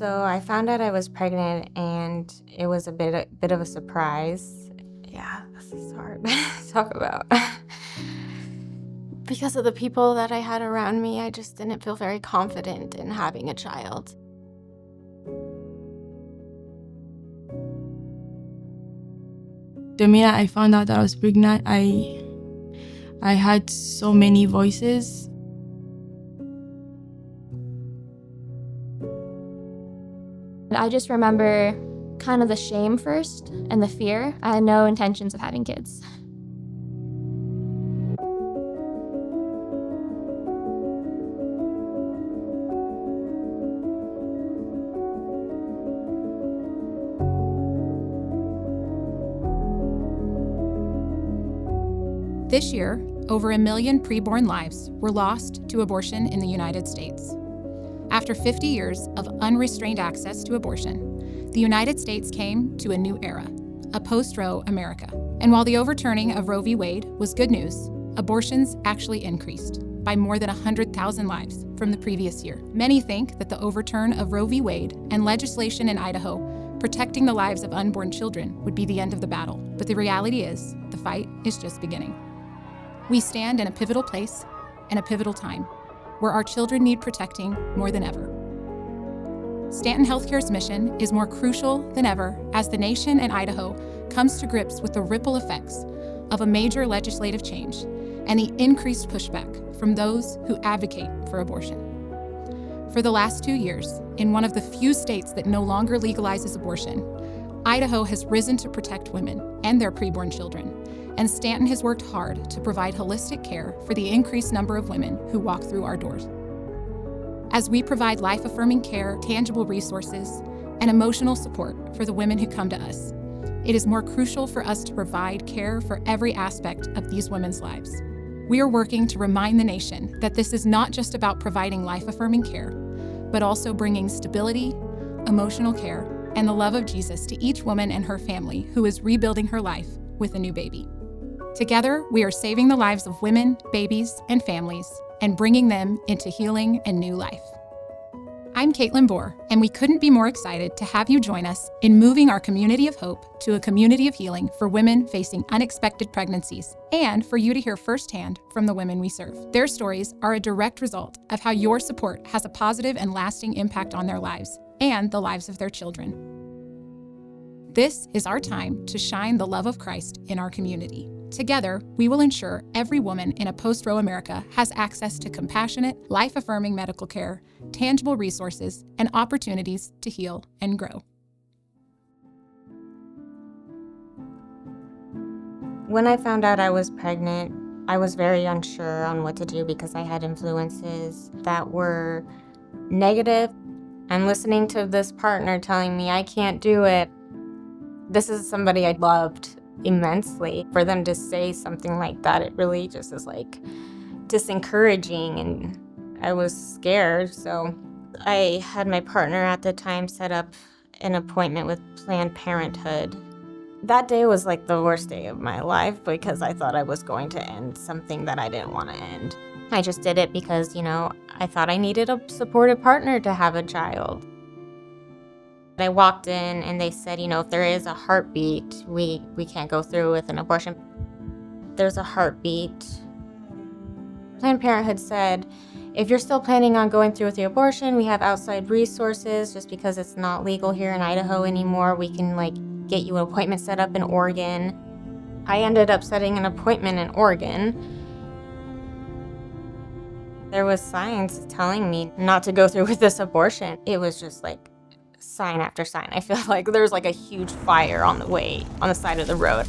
So I found out I was pregnant, and it was a bit of a surprise. Yeah, this is hard to talk about. Because of the people that I had around me, I just didn't feel very confident in having a child. The minute I found out that I was pregnant, I had so many voices. I just remember kind of the shame first and the fear. I had no intentions of having kids. This year, over 1 million preborn lives were lost to abortion in the United States. After 50 years of unrestrained access to abortion, the United States came to a new era, a post-Roe America. And while the overturning of Roe v. Wade was good news, abortions actually increased by more than 100,000 lives from the previous year. Many think that the overturn of Roe v. Wade and legislation in Idaho protecting the lives of unborn children would be the end of the battle. But the reality is, the fight is just beginning. We stand in a pivotal place and a pivotal time where our children need protecting more than ever. Stanton Healthcare's mission is more crucial than ever as the nation and Idaho comes to grips with the ripple effects of a major legislative change and the increased pushback from those who advocate for abortion. For the last 2 years, in one of the few states that no longer legalizes abortion, Idaho has risen to protect women and their preborn children, and Stanton has worked hard to provide holistic care for the increased number of women who walk through our doors. As we provide life-affirming care, tangible resources, and emotional support for the women who come to us, it is more crucial for us to provide care for every aspect of these women's lives. We are working to remind the nation that this is not just about providing life-affirming care, but also bringing stability, emotional care, and the love of Jesus to each woman and her family who is rebuilding her life with a new baby. Together, we are saving the lives of women, babies, and families, and bringing them into healing and new life. I'm Caitlin Bohr, and we couldn't be more excited to have you join us in moving our community of hope to a community of healing for women facing unexpected pregnancies, and for you to hear firsthand from the women we serve. Their stories are a direct result of how your support has a positive and lasting impact on their lives and the lives of their children. This is our time to shine the love of Christ in our community. Together, we will ensure every woman in a post-Roe America has access to compassionate, life-affirming medical care, tangible resources, and opportunities to heal and grow. When I found out I was pregnant, I was very unsure on what to do because I had influences that were negative. I'm listening to this partner telling me I can't do it. This is somebody I loved immensely. For them to say something like that, it really just is like disencouraging, and I was scared. So I had my partner at the time set up an appointment with Planned Parenthood. That day was like the worst day of my life because I thought I was going to end something that I didn't want to end. I just did it because, I thought I needed a supportive partner to have a child. I walked in and they said, if there is a heartbeat, we can't go through with an abortion. There's a heartbeat. Planned Parenthood said, if you're still planning on going through with the abortion, we have outside resources. Just because it's not legal here in Idaho anymore, we can get you an appointment set up in Oregon. I ended up setting an appointment in Oregon. There was signs telling me not to go through with this abortion. It was just sign after sign. I feel like there's a huge fire on the side of the road.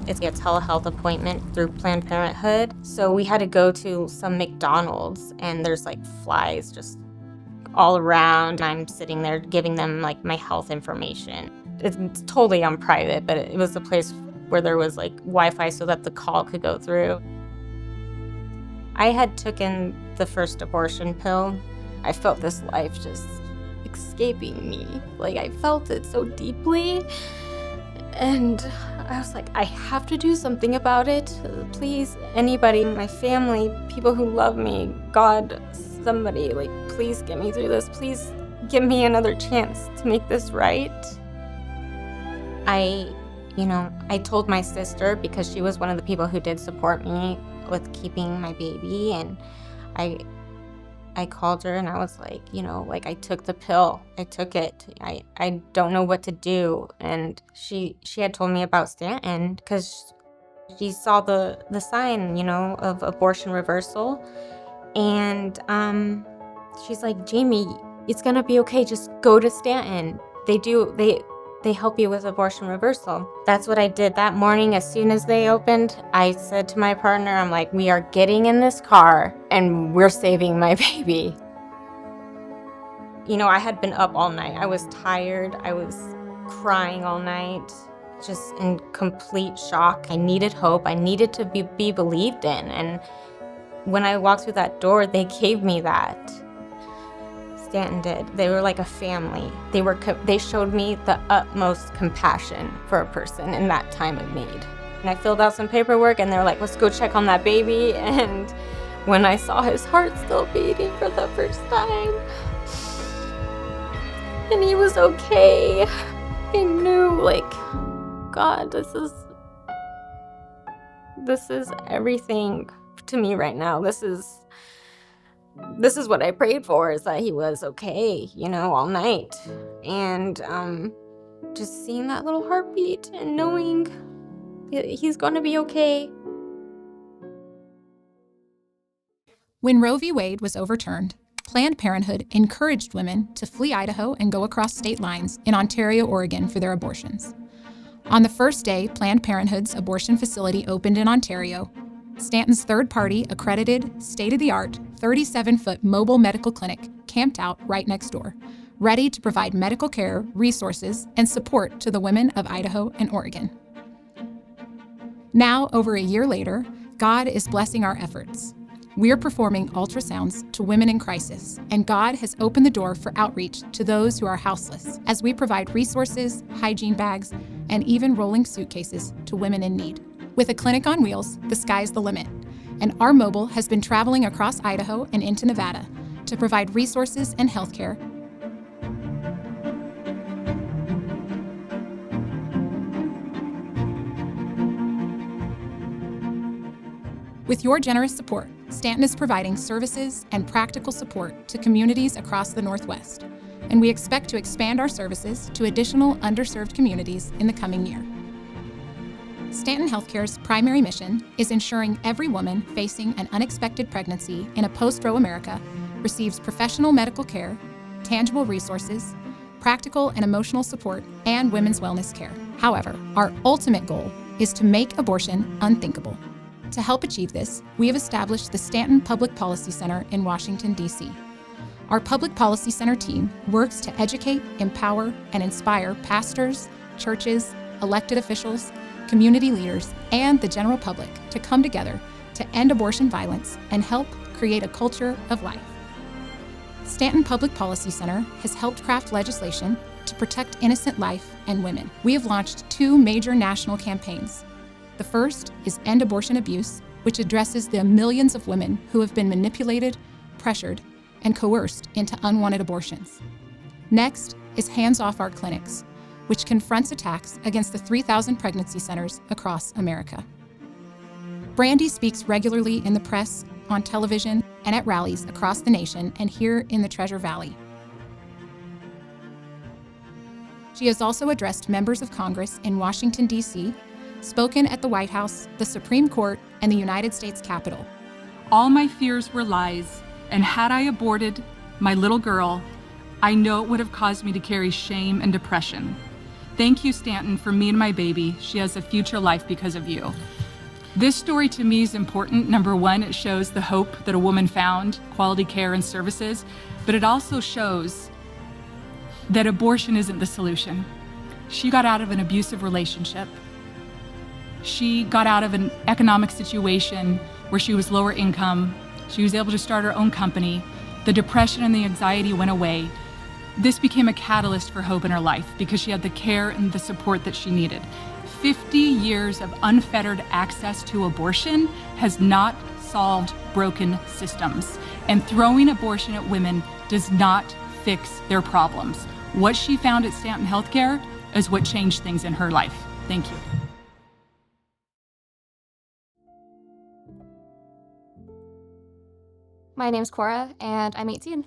It's a telehealth appointment through Planned Parenthood. So we had to go to some McDonald's, and there's flies just all around. I'm sitting there giving them my health information. It's totally on private, but it was a place where there was Wi-Fi so that the call could go through. I had taken the first abortion pill. I felt this life just escaping me. I felt it so deeply. And I was I have to do something about it. Please, anybody, my family, people who love me, God, somebody, please get me through this. Please give me another chance to make this right. I told my sister, because she was one of the people who did support me with keeping my baby, and I called her and I was like, I took the pill. I took it. I don't know what to do. And she had told me about Stanton because she saw the sign, of abortion reversal. And she's like, Jamie, it's gonna be okay. Just go to Stanton. They help you with abortion reversal. That's what I did that morning. As soon as they opened, I said to my partner, I'm like, we are getting in this car and we're saving my baby. I had been up all night. I was tired. I was crying all night, just in complete shock. I needed hope. I needed to be believed in. And when I walked through that door, they gave me that. Stanton did. They were like a family. They showed me the utmost compassion for a person in that time of need. And I filled out some paperwork and they were like, let's go check on that baby. And when I saw his heart still beating for the first time, and he was okay, I knew, God, this is everything to me right now. This is what I prayed for, is that he was okay, all night. And just seeing that little heartbeat and knowing he's going to be okay. When Roe v. Wade was overturned, Planned Parenthood encouraged women to flee Idaho and go across state lines in Ontario, Oregon for their abortions. On the first day Planned Parenthood's abortion facility opened in Ontario, Stanton's third-party, accredited, state-of-the-art, 37-foot mobile medical clinic camped out right next door, ready to provide medical care, resources, and support to the women of Idaho and Oregon. Now, over a year later, God is blessing our efforts. We're performing ultrasounds to women in crisis, and God has opened the door for outreach to those who are houseless as we provide resources, hygiene bags, and even rolling suitcases to women in need. With a clinic on wheels, the sky's the limit, and our mobile has been traveling across Idaho and into Nevada to provide resources and healthcare. With your generous support, Stanton is providing services and practical support to communities across the Northwest, and we expect to expand our services to additional underserved communities in the coming year. Stanton Healthcare's primary mission is ensuring every woman facing an unexpected pregnancy in a post-Roe America receives professional medical care, tangible resources, practical and emotional support, and women's wellness care. However, our ultimate goal is to make abortion unthinkable. To help achieve this, we have established the Stanton Public Policy Center in Washington, D.C. Our Public Policy Center team works to educate, empower, and inspire pastors, churches, elected officials, community leaders, and the general public to come together to end abortion violence and help create a culture of life. Stanton Public Policy Center has helped craft legislation to protect innocent life and women. We have launched 2 major national campaigns. The first is End Abortion Abuse, which addresses the millions of women who have been manipulated, pressured, and coerced into unwanted abortions. Next is Hands Off Our Clinics, which confronts attacks against the 3,000 pregnancy centers across America. Brandy speaks regularly in the press, on television, and at rallies across the nation and here in the Treasure Valley. She has also addressed members of Congress in Washington, D.C., spoken at the White House, the Supreme Court, and the United States Capitol. All my fears were lies, and had I aborted my little girl, I know it would have caused me to carry shame and depression. Thank you, Stanton, for me and my baby. She has a future life because of you. This story to me is important. Number one, it shows the hope that a woman found, quality care and services, but it also shows that abortion isn't the solution. She got out of an abusive relationship. She got out of an economic situation where she was lower income. She was able to start her own company. The depression and the anxiety went away. This became a catalyst for hope in her life because she had the care and the support that she needed. 50 years of unfettered access to abortion has not solved broken systems, and throwing abortion at women does not fix their problems. What she found at Stanton Healthcare is what changed things in her life. Thank you. My name's Kora, and I'm 18.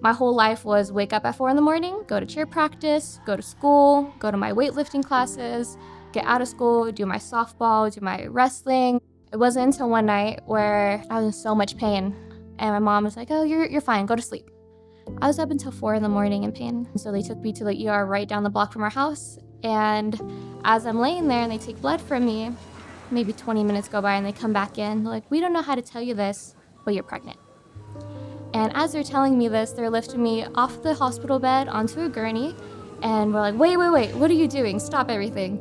My whole life was wake up at 4 in the morning, go to cheer practice, go to school, go to my weightlifting classes, get out of school, do my softball, do my wrestling. It wasn't until one night where I was in so much pain, and my mom was like, "Oh, you're fine, go to sleep." I was up until 4 in the morning in pain, so they took me to the ER right down the block from our house, and as I'm laying there and they take blood from me, maybe 20 minutes go by and they come back in, they're like, "We don't know how to tell you this, but you're pregnant." And as they're telling me this, they're lifting me off the hospital bed onto a gurney, and we're like, wait, what are you doing? Stop everything.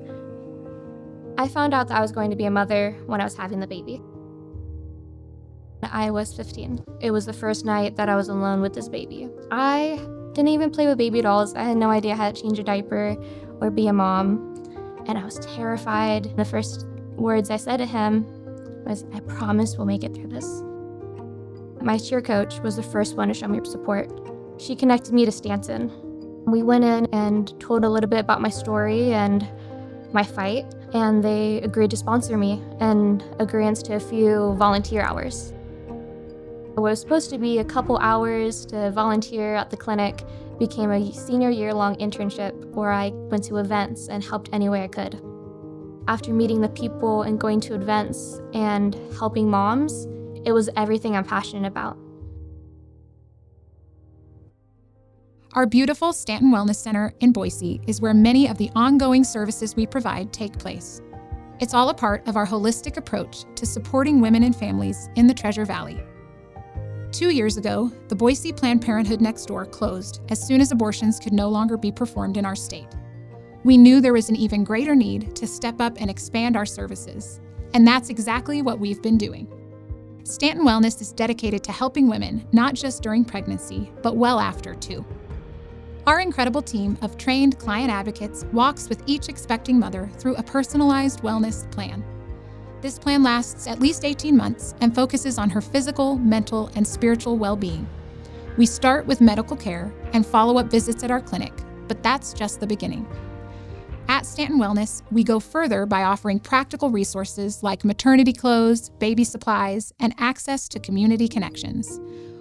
I found out that I was going to be a mother when I was having the baby. I was 15. It was the first night that I was alone with this baby. I didn't even play with baby dolls. I had no idea how to change a diaper or be a mom, and I was terrified. The first words I said to him was, "I promise we'll make it through this." My cheer coach was the first one to show me support. She connected me to Stanton. We went in and told a little bit about my story and my fight, and they agreed to sponsor me and agreeance to a few volunteer hours. It was supposed to be a couple hours to volunteer at the clinic, became a senior year-long internship where I went to events and helped any way I could. After meeting the people and going to events and helping moms, it was everything I'm passionate about. Our beautiful Stanton Wellness Center in Boise is where many of the ongoing services we provide take place. It's all a part of our holistic approach to supporting women and families in the Treasure Valley. 2 years ago, the Boise Planned Parenthood next door closed as soon as abortions could no longer be performed in our state. We knew there was an even greater need to step up and expand our services, and that's exactly what we've been doing. Stanton Wellness is dedicated to helping women, not just during pregnancy, but well after too. Our incredible team of trained client advocates walks with each expecting mother through a personalized wellness plan. This plan lasts at least 18 months and focuses on her physical, mental, and spiritual well-being. We start with medical care and follow-up visits at our clinic, but that's just the beginning. At Stanton Wellness, we go further by offering practical resources like maternity clothes, baby supplies, and access to community connections.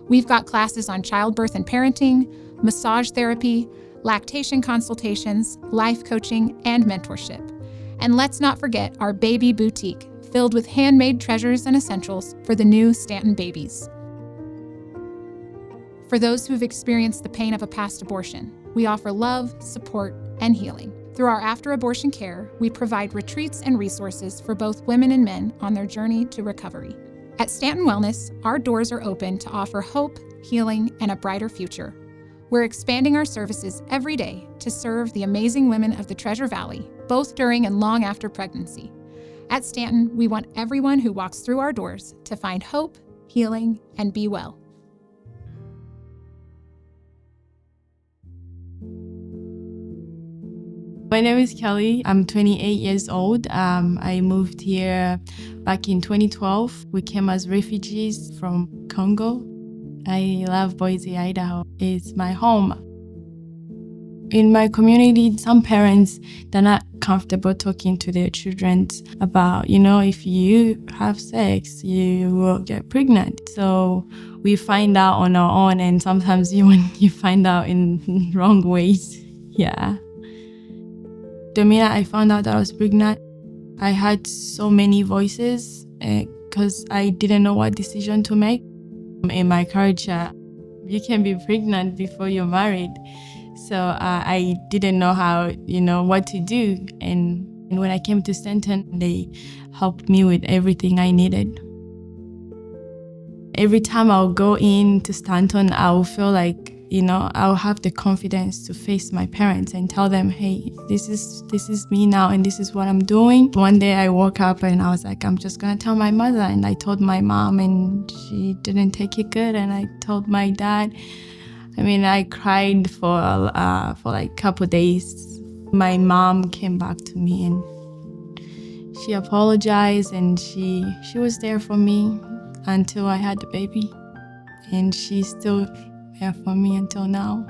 We've got classes on childbirth and parenting, massage therapy, lactation consultations, life coaching, and mentorship. And let's not forget our baby boutique, filled with handmade treasures and essentials for the new Stanton babies. For those who have experienced the pain of a past abortion, we offer love, support, and healing. Through our after-abortion care, we provide retreats and resources for both women and men on their journey to recovery. At Stanton Wellness, our doors are open to offer hope, healing, and a brighter future. We're expanding our services every day to serve the amazing women of the Treasure Valley, both during and long after pregnancy. At Stanton, we want everyone who walks through our doors to find hope, healing, and be well. My name is Kelly. I'm 28 years old. I moved here back in 2012. We came as refugees from Congo. I love Boise, Idaho. It's my home. In my community, some parents, they're not comfortable talking to their children about, if you have sex, you will get pregnant. So we find out on our own, and sometimes when you find out in wrong ways. Yeah. The minute I found out that I was pregnant, I had so many voices because I didn't know what decision to make. In my culture, you can be pregnant before you're married. So I didn't know how, what to do. And when I came to Stanton, they helped me with everything I needed. Every time I'll go into Stanton, I'll feel like, I'll have the confidence to face my parents and tell them, hey, this is me now and this is what I'm doing. One day I woke up and I was like, I'm just going to tell my mother. And I told my mom and she didn't take it good. And I told my dad. I cried for like a couple of days. My mom came back to me and she apologized and she was there for me until I had the baby. And she still there for me until now.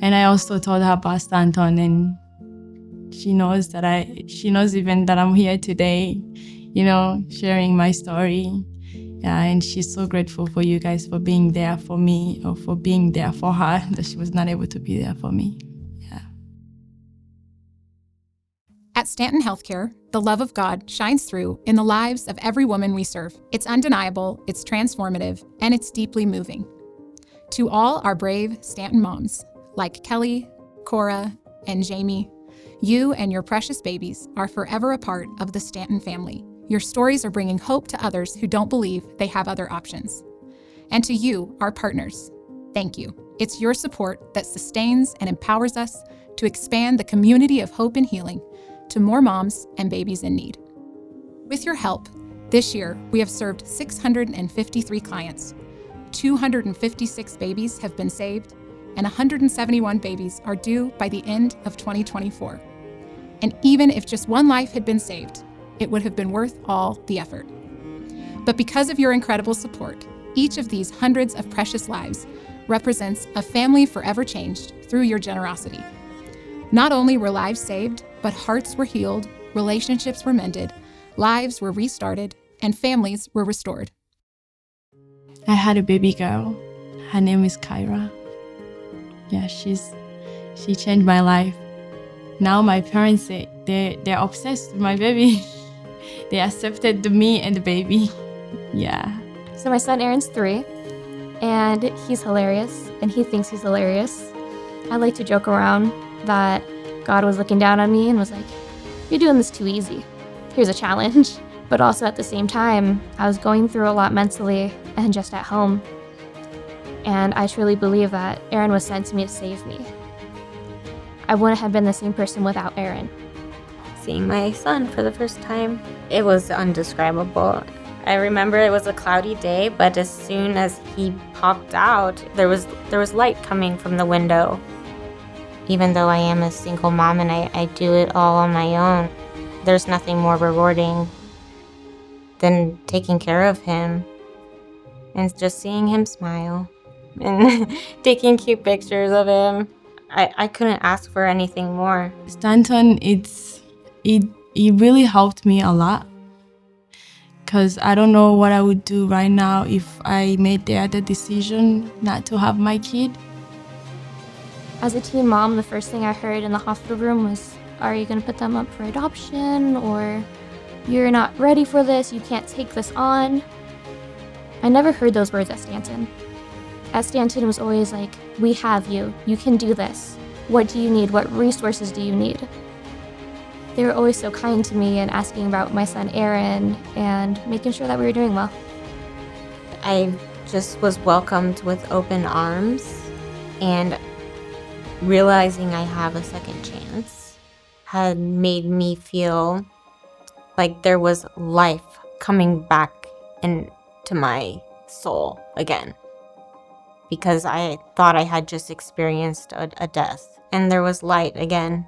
And I also told her about Stanton, and she knows even that I'm here today, sharing my story. Yeah, and she's so grateful for you guys for being there for me, or for being there for her, that she was not able to be there for me. Yeah. At Stanton Healthcare, the love of God shines through in the lives of every woman we serve. It's undeniable, it's transformative, and it's deeply moving. To all our brave Stanton moms, like Kelly, Kora, and Jamie, you and your precious babies are forever a part of the Stanton family. Your stories are bringing hope to others who don't believe they have other options. And to you, our partners, thank you. It's your support that sustains and empowers us to expand the community of hope and healing to more moms and babies in need. With your help, this year we have served 653 clients, 256 babies have been saved, and 171 babies are due by the end of 2024. And even if just one life had been saved, it would have been worth all the effort. But because of your incredible support, each of these hundreds of precious lives represents a family forever changed through your generosity. Not only were lives saved, but hearts were healed, relationships were mended, lives were restarted, and families were restored. I had a baby girl. Her name is Kora. Yeah, she changed my life. Now my parents say they're obsessed with my baby. They accepted me and the baby. Yeah. So my son Aaron's 3, and he's hilarious, and he thinks he's hilarious. I like to joke around that God was looking down on me and was like, "You're doing this too easy. Here's a challenge." But also at the same time, I was going through a lot mentally and just at home. And I truly believe that Aaron was sent to me to save me. I wouldn't have been the same person without Aaron. Seeing my son for the first time, it was undescribable. I remember it was a cloudy day, but as soon as he popped out, there was light coming from the window. Even though I am a single mom and I do it all on my own, there's nothing more rewarding than taking care of him and just seeing him smile and taking cute pictures of him. I couldn't ask for anything more. Stanton, it really helped me a lot, because I don't know what I would do right now if I made the other decision not to have my kid. As a teen mom, the first thing I heard in the hospital room was, "Are you going to put them up for adoption?" Or, "You're not ready for this, you can't take this on." I never heard those words at Stanton. At Stanton, it was always like, "We have you, you can do this. What do you need? What resources do you need?" They were always so kind to me and asking about my son Aaron and making sure that we were doing well. I just was welcomed with open arms, and realizing I have a second chance had made me feel like there was life coming back into my soul again, because I thought I had just experienced a death, and there was light again.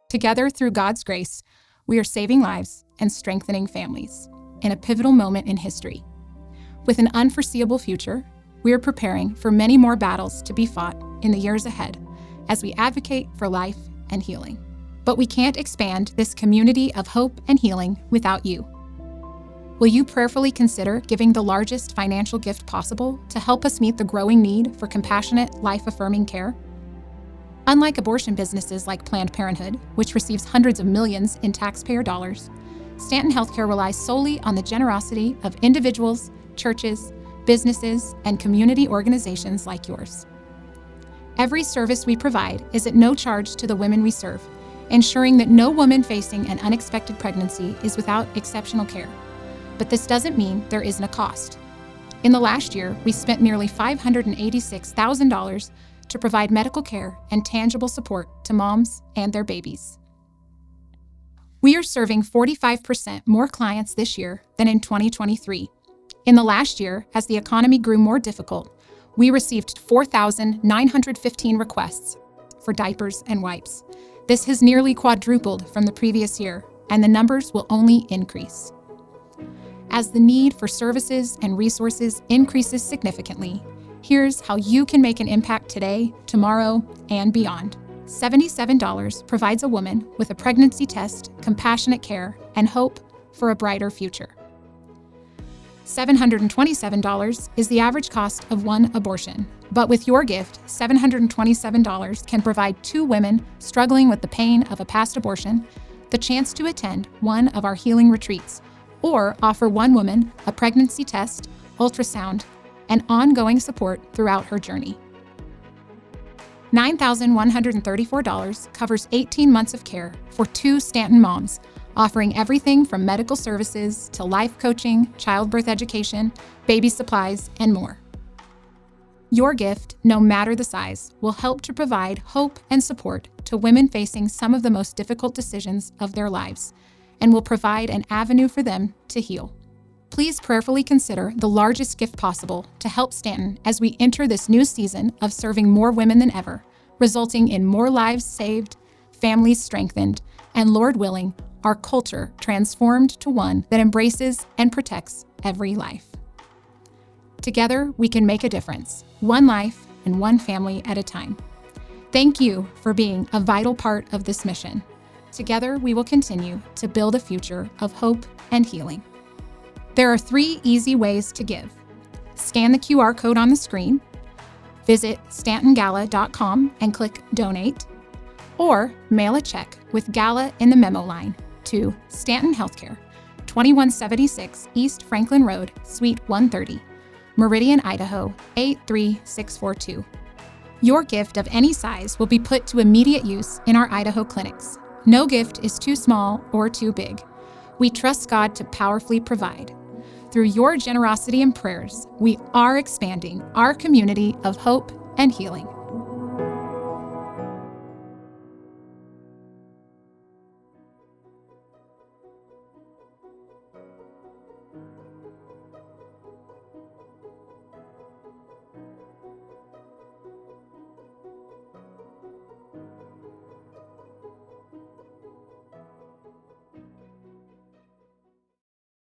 Together, through God's grace, we are saving lives and strengthening families in a pivotal moment in history. With an unforeseeable future, we are preparing for many more battles to be fought in the years ahead as we advocate for life and healing. But we can't expand this community of hope and healing without you. Will you prayerfully consider giving the largest financial gift possible to help us meet the growing need for compassionate, life-affirming care? Unlike abortion businesses like Planned Parenthood, which receives hundreds of millions in taxpayer dollars, Stanton Healthcare relies solely on the generosity of individuals, churches, businesses, and community organizations like yours. Every service we provide is at no charge to the women we serve, ensuring that no woman facing an unexpected pregnancy is without exceptional care. But this doesn't mean there isn't a cost. In the last year, we spent nearly $586,000 to provide medical care and tangible support to moms and their babies. We are serving 45% more clients this year than in 2023. In the last year, as the economy grew more difficult, we received 4,915 requests for diapers and wipes. This has nearly quadrupled from the previous year, and the numbers will only increase. As the need for services and resources increases significantly, here's how you can make an impact today, tomorrow, and beyond. $77 provides a woman with a pregnancy test, compassionate care, and hope for a brighter future. $727 is the average cost of one abortion, but with your gift, $727 can provide 2 women struggling with the pain of a past abortion the chance to attend one of our healing retreats, or offer one woman a pregnancy test, ultrasound, and ongoing support throughout her journey. $9,134 covers 18 months of care for 2 Stanton moms, offering everything from medical services to life coaching, childbirth education, baby supplies, and more. Your gift, no matter the size, will help to provide hope and support to women facing some of the most difficult decisions of their lives, and will provide an avenue for them to heal. Please prayerfully consider the largest gift possible to help Stanton as we enter this new season of serving more women than ever, resulting in more lives saved, families strengthened, and Lord willing, our culture transformed to one that embraces and protects every life. Together, we can make a difference, one life and one family at a time. Thank you for being a vital part of this mission. Together, we will continue to build a future of hope and healing. There are 3 easy ways to give. Scan the QR code on the screen, visit stantongala.com and click Donate, or mail a check with Gala in the memo line to Stanton Healthcare, 2176 East Franklin Road, Suite 130, Meridian, Idaho, 83642. Your gift of any size will be put to immediate use in our Idaho clinics. No gift is too small or too big. We trust God to powerfully provide. Through your generosity and prayers, we are expanding our community of hope and healing.